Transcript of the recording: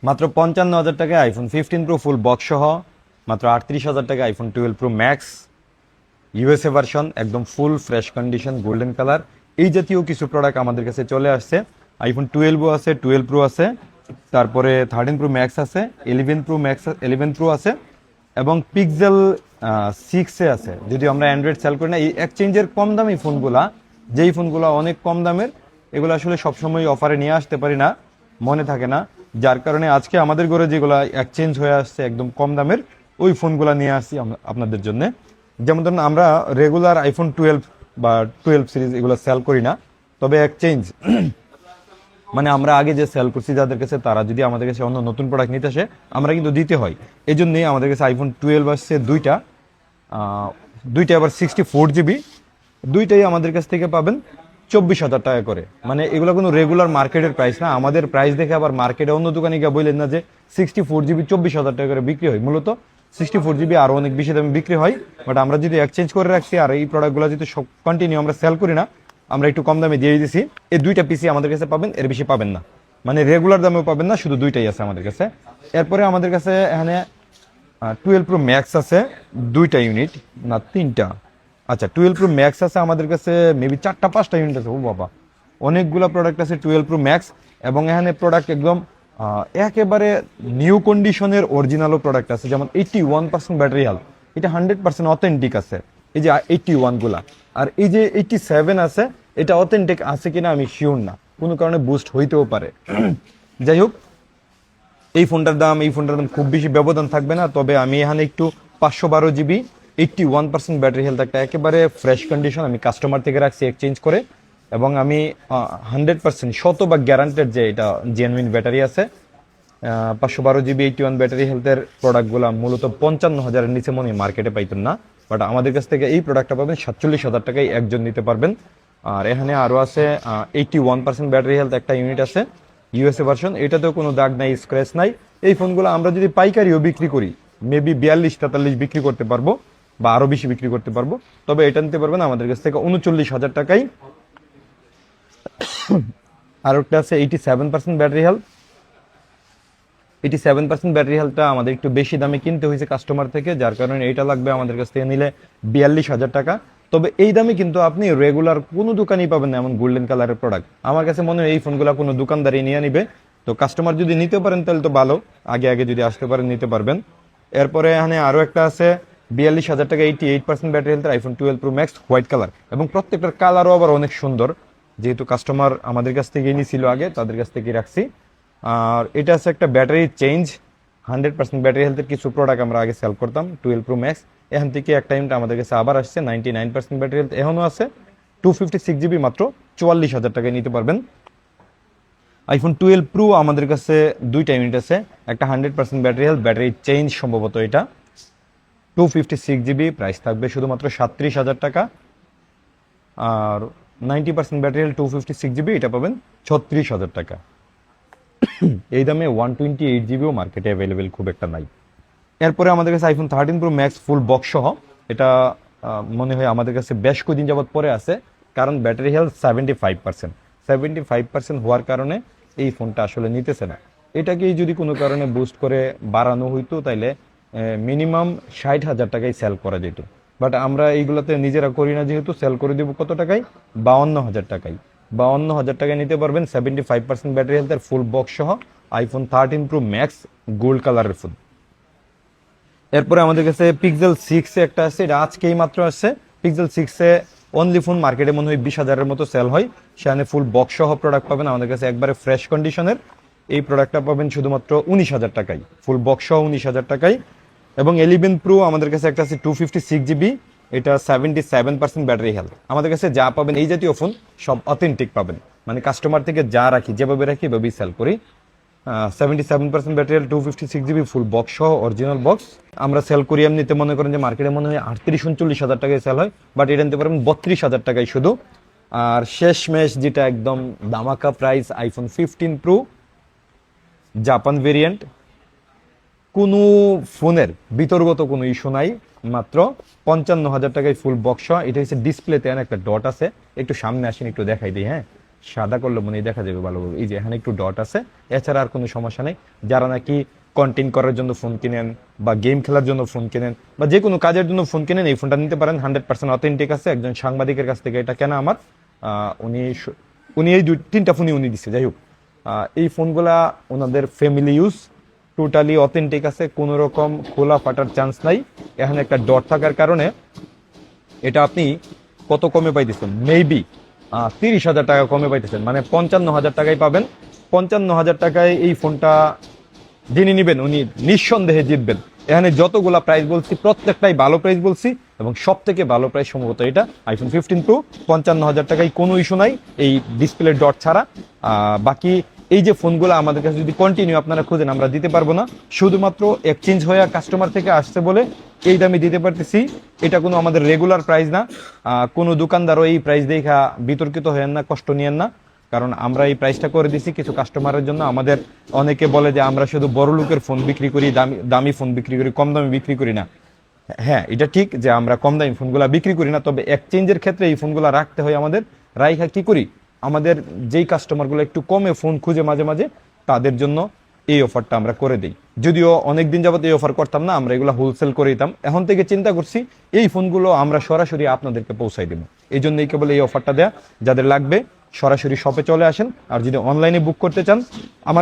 মাত্র 55,000 টাকায় iPhone 15 pro full box সহ, মাত্র 38,000 টাকায় iPhone 12 pro max USA version, একদম full fresh condition golden colour. এই জাতীয় কিছু প্রোডাক্ট আমাদের কাছে চলে আসছে। আইফোন 12 আছে, 12 প্রো আছে, তারপরে 13 প্রো ম্যাক্স আছে, 11 প্রো ম্যাক্স, 11 প্রো আছে, এবং পিক্সেল 6 আছে। যদি আমরা অ্যান্ড্রয়েড সেল করি না, এই এক্সচেঞ্জের কম দামি ফোনগুলা, যেই ফোনগুলো অনেক কম দামের, এগুলো আসলে সবসময় অফারে নিয়ে আসতে পারি না, মনে থাকে না, যার কারণে আজকে আমাদের ঘরে যেগুলো এক্সচেঞ্জ হয়ে আসছে একদম কম দামের, ওই ফোনগুলো নিয়ে আসছি আপনাদের জন্য। যেমন ধরুন, আমরা রেগুলার আইফোন 12 বা 12 সিরিজ এগুলো সেল করি না, তবে এক্সচেঞ্জ মানে আমরা আগে যে সেল করছি যাদের কাছে, তারা যদি আমাদের কাছে অন্য নতুন প্রোডাক্ট নিতে আসে, আমরা কিন্তু দিতে হয়। এই জন্যই আমাদের কাছে আইফোন 12 আসছে দুইটা, আবার 64 জিবি, দুইটাই আমাদের কাছ থেকে পাবেন 24,000 টাকা করে। মানে এগুলো কোনো রেগুলার মার্কেটের প্রাইস না। আমাদের প্রাইস দেখে আবার মার্কেটে অন্য দোকানে গিয়ে বললেন না যে 64 জিবি 24,000 টাকা করে বিক্রি হয়। মূলত 64 জিবি আরও অনেক বেশি দামে বিক্রি হয়, বাট আমরা যদি এক্সচেঞ্জ করে রাখছি আর এই প্রোডাক্টগুলো যদি সব কন্টিনিউ আমরা সেল করি না, আমরা একটু কম দামে দিয়ে দিছি। এই দুইটা পিসি আমাদের কাছে পাবেন, এর বেশি পাবেন না। মানে রেগুলার দামেও পাবেন না, শুধু দুইটাই আছে আমাদের কাছে। এরপরে আমাদের কাছে এখানে 12 প্রো ম্যাক্স আছে, দুইটা ইউনিট না তিনটা, আচ্ছা 12 প্রো ম্যাক্স আছে আমাদের কাছে, মেবি 4টা 5টা ইউনিট আছে। ও বাবা, অনেকগুলো প্রোডাক্ট আছে 12 প্রো ম্যাক্স। এবং এখানে প্রোডাক্ট একদম একেবারে নিউ কন্ডিশনের অরিজিনালও প্রোডাক্ট আছে, যেমন 81% ব্যাটারি হেলথ, এটা 100% অথেন্টিক আছে, এই যে 81 গুলা। আর এই যে 87 আছে, এটা অথেন্টিক আছে কিনা আমি শিওর না, কোনো কারণে বুস্ট হইতেও পারে। যাই হোক, এই ফোনটার দাম খুব বেশি ব্যবধান থাকবে না, তবে আমি এখানে একটু 512 জিবি 81% ব্যাটারি হেলথ, একটা একেবারে ফ্রেশ কন্ডিশন আমি কাস্টমার থেকে রাখছি এক্সচেঞ্জ করে। এবং আমি 100% শতভাগ গ্যারান্টেড যে এটা জেনুইন ব্যাটারি আছে। 512 জিবি 81 ব্যাটারি হেলথের প্রোডাক্টগুলো মূলত 55,000-এর নিচে মনে মার্কেটে পাইতেন না, বাট আমাদের কাছ থেকে এই প্রোডাক্টটা পাবেন 47,000 টাকায় একজন নিতে পারবেন। আর এখানে আরও আছে 81% ব্যাটারি হেলথ একটা ইউনিট আছে, ইউএসএ ভার্সন, এটাতেও কোনো দাগ নাই, স্ক্র্যাচ নাই। এই ফোনগুলো আমরা যদি পাইকারিও বিক্রি করি, মেবি 42-43 বিক্রি করতে পারবো, বা আরও বেশি বিক্রি করতে পারবো। তবে এটা নিতে পারবেন আমাদের কাছ থেকে 39,000 টাকায়। আর একটা আছে 87% ব্যাটারি হেলথ, 87% ব্যাটারি হেলথটা আমাদের একটু বেশি দামে কিনতে হয়েছে কাস্টমার থেকে, যার কারণে এইটা লাগবে আমাদের কাছ থেকে নিলে 42,000 টাকা। তবে এই দামে কিন্তু আপনি রেগুলার কোনো দোকানেই পাবেন না এমন গোল্ডেন কালারের প্রোডাক্ট। আমার কাছে মনে হয় এই ফোনগুলো কোনো দোকানদারি নিয়ে নিবে। তো কাস্টমার যদি নিতে পারেন তাহলে তো ভালো, আগে আগে যদি আসতে পারেন নিতে পারবেন। এরপরে এখানে আরও একটা আছে 42,000 টাকা 88% ব্যাটারি হেলথের iPhone 12 pro max white colour, এবং প্রত্যেকটার কালারও আবার অনেক সুন্দর। যেহেতু কাস্টমার আমাদের কাছ থেকে নিয়েছিল আগে, তাদের কাছ থেকে রাখছি। আর এটা আছে একটা ব্যাটারি চেঞ্জ, 100% ব্যাটারি হেলথের কিছু প্রোডাক্ট আমরা আগে সেল করতাম 12 প্রো ম্যাক্স, এখান থেকে একটা ইউনিট আমাদের কাছে আবার আসছে 99% ব্যাটারি হেলথ এখনও আছে, 256 জিবি মাত্র 44,000 টাকায় নিতে পারবেন। আইফোন 12 প্রো আমাদের কাছে দুইটা ইউনিট আছে, একটা 100% ব্যাটারি হেলথ ব্যাটারি চেঞ্জ সম্ভবত এটা, 256 জিবি, প্রাইস থাকবে শুধুমাত্র 37,000 টাকা। আর 90% ব্যাটারি হেলথ 256 জিবি, এটা পাবেন 36,000 টাকা। এই দামে 128 জিবিও মার্কেটে অ্যাভেলেবেল খুব একটা নাই। এরপরে আমাদের কাছে iPhone 13 pro max full box সহ, এটা মনে হয় আমাদের কাছে বেশ কদিন যাবত পরে আছে, কারণ ব্যাটারি হেলথ 75% হওয়ার কারণে এই ফোনটা আসলে নিতেছে না। এটাকেই যদি কোনো কারণে বুস্ট করে বাড়ানো হইতো, তাইলে মিনিমাম 60,000 টাকায় সেল করা যেত। বাট আমরা এইগুলোতে নিজেরা করি না, যেহেতু সেল করে দেবো কত টাকায়, 52,000 টাকায়। 52,000 টাকায় নিতে পারবেন 75% ব্যাটারি হেলথের ফুল বক্স সহ আইফোন 13 প্রো ম্যাক্স গোল্ড কালারের ফোন। এরপরে আমাদের কাছে পিক্সেল 6 একটা আছে, এটা আজকেই মাত্র আসছে। পিক্সেল 6 অনলি ফোন মার্কেটে মনে হয় 20,000-এর মতো সেল হয়, সেখানে ফুল বক্স সহ প্রোডাক্ট পাবেন আমাদের কাছে একবারে ফ্রেশ কন্ডিশনের। এই প্রোডাক্টটা পাবেন শুধুমাত্র 19,000 টাকায়, ফুল বক্স সহ 19,000 টাকায়। এবং 11 প্রো আমাদের কাছে একটা আছে 256 জিবি, এটা 77% ব্যাটারি হেলথ। আমাদের কাছে যা পাবেন এই জাতীয় ফোন সব অথেন্টিক পাবেন, মানে কাস্টমার থেকে যা রাখি যেভাবে রাখি এভাবেই সেল করি। 77% battery health, 256 GB full box সহ অরিজিনাল বক্স আমরা সেল করি। এমনিতে মনে করেন যে মার্কেটে মনে হয় 38-39,000 টাকায় সেল হয়, বাট এটা নিতে পারবেন 32,000 টাকায় শুধু। আর শেষমেশ যেটা একদম দামাকা price, iPhone 15 pro Japan variant, কোনো ফোনের বিতর্গত কোনো ইস্যু নাই, মাত্র 55,000 টাকায় ফুল বক্স। এটা হচ্ছে ডিসপ্লেতে একটা ডট আছে, একটু সামনে আসেন একটু দেখাই দিই। হ্যাঁ, সাদা করলে মনে হয় দেখা যাবে ভালোভাবে। এই যে এখানে একটু ডট আছে, এছাড়া আর কোনো সমস্যা নেই। যারা নাকি কন্টেন্ট করার জন্য ফোন কিনেন বা গেম খেলার জন্য ফোন কিনেন বা যে কোনো কাজের জন্য ফোন কিনেন, এই ফোনটা নিতে পারেন। 100% অথেন্টিক আছে, একজন সাংবাদিকের কাছ থেকে এটা কেনা আমার। উনি এই তিনটা ফোনই উনি দিচ্ছে। যাই হোক, এই ফোনগুলা ওনাদের ফ্যামিলি ইউজ, টোটালি অথেন্টিক আছে, কোনো রকম খোলা ফাটার চান্স নাই। এখানে একটা ডট থাকার কারণে এটা আপনি কত কমে পাইতেছেন, মেবি 30,000 টাকা কমে পাইতেছেন, মানে 55,000 টাকায় পাবেন। 55,000 টাকায় এই ফোনটা যিনি নেবেন উনি নিঃসন্দেহে জিতবেন। এখানে যতগুলা প্রাইস বলছি প্রত্যেকটাই ভালো প্রাইস বলছি, এবং সব থেকে ভালো প্রাইস সম্ভবত এটা আইফোন 15 প্রো। 55,000 টাকায় কোনো ইস্যু নাই এই ডিসপ্লে ডট ছাড়া। বাকি এই যে ফোনগুলো আমাদের কাছে যদি কন্টিনিউ আপনারা খুঁজেন, আমরা দিতে পারবো না। শুধুমাত্র এক্সচেঞ্জ হয়ে কাস্টমার থেকে আসছে বলে এই দামে দিতে পারতেছি। এটা কোনো আমাদের রেগুলার প্রাইস না। কোনো দোকানদারও এই প্রাইস দেখা বিতর্কিত হয়েন না, কষ্ট নিয়েন না, কারণ আমরা এই প্রাইসটা করে দিছি কিছু কাস্টমারের জন্য। আমাদের অনেকে বলে যে আমরা শুধু বড় লোকের ফোন বিক্রি করি, দামি দামি ফোন বিক্রি করি, কম দামে বিক্রি করি না। হ্যাঁ, এটা ঠিক যে আমরা কম দামি ফোনগুলা বিক্রি করি না, তবে এক্সচেঞ্জের ক্ষেত্রে এই ফোনগুলা রাখতে হয় আমাদের। রাইখা কি করি, আমাদের যেই কাস্টমারগুলো একটু কমে ফোন খুঁজে মাঝে মাঝে, তাদের জন্য এই অফারটা আমরা করে দিই। যদিও অনেকদিন যাবত এই অফার করতাম না, আমরা এগুলো হোলসেল করে দিতাম। এখন থেকে চিন্তা করছি এই ফোনগুলো আমরা সরাসরি আপনাদেরকে পৌঁছাই দেবো। এই জন্যই কেবল এই অফারটা দেয়া। যাদের লাগবে সরাসরি শপে চলে আসেন, আর যদি অনলাইনে বুক করতে চান আমার